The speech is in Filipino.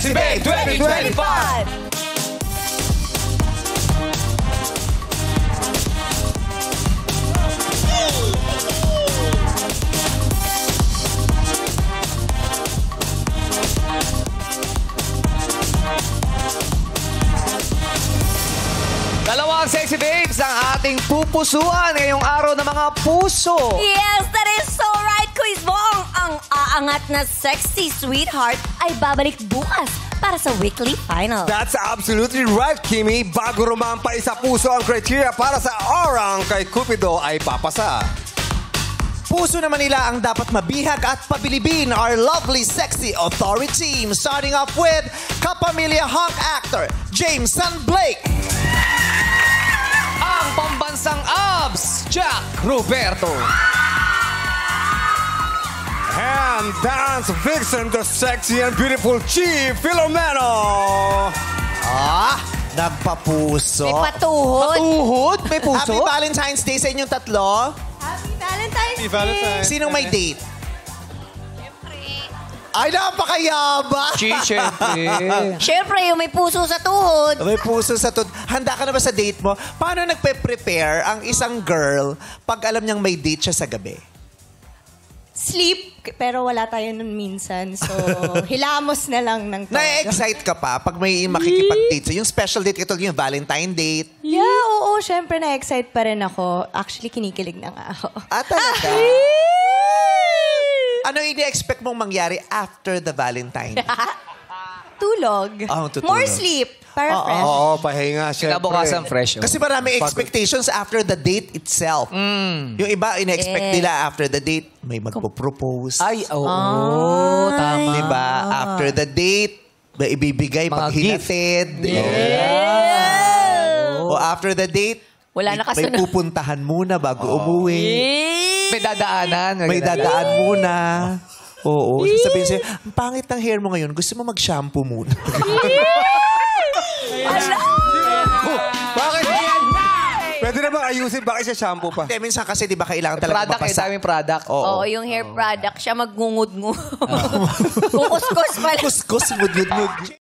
Sexy Babe 2025! Dalawang sexy babes ang ating pupusuan ngayong araw ng mga puso. Yes, that is so right, Quiz Bong! Ang aangat na sexy sweetheart ay babalik bukas para sa weekly final. That's absolutely right, Kimi. Bago rumampa isa puso ang criteria para sa orang kay Cupido ay papasa. Puso naman nila ang dapat mabihag at pabilibin our lovely, sexy authority team. Starting off with kapamilya hunk actor, Jameson Blake. Ang pambansang abs, Jack Roberto. And dance vixen, the sexy and beautiful Chi Filomeno. Nagpapuso. May patuhod. Patuhod? May puso? Happy Happy Valentine's Day sa inyong tatlo. Happy Valentine's Day! Sinong may date? Ay, napakayaba! Chi, syempre. Siyempre, yung may puso sa tuhod. May puso sa Handa ka na ba sa date mo? Paano nagpe-prepare ang isang girl pag alam niyang may date siya sa gabi? Sleep, pero wala tayo nun minsan. So, hilamos na lang ng Na-excite ka pa pag may makikipag-date. So, yung special date, ito yung Valentine date. Yeah, oo, syempre na-excite pa rin ako. Actually, kinikilig na nga ako. Talaga? Ano ini-expect mong mangyari after the Valentine? Tulog. Tutulog. More sleep. Para fresh. Oo, pahinga syempre. Kinabukasan fresh. Kasi marami expectations after the date itself. Yung iba, ina-expect nila after the date, may magpo-propose. Ay, oo. Tama. Diba? After the date, may ibibigay Mga pag gift. hinatid. O after the date, Wala na may kasunod. pupuntahan muna bago umuwi. May dadaanan. May dadaan muna. Oo. Sabihin sa'yo, ang pangit ng hair mo ngayon, gusto mo mag-shampoo muna. Bakit? Pwede na bang ayusin? Bakit siya shampoo pa? Hindi, minsan kasi di ba kailangan talaga Product, mapasa. daming product. Oo, yung hair product, siya magngungud-ngud. Kukuskus pala. Kuskus, ngud-ngud.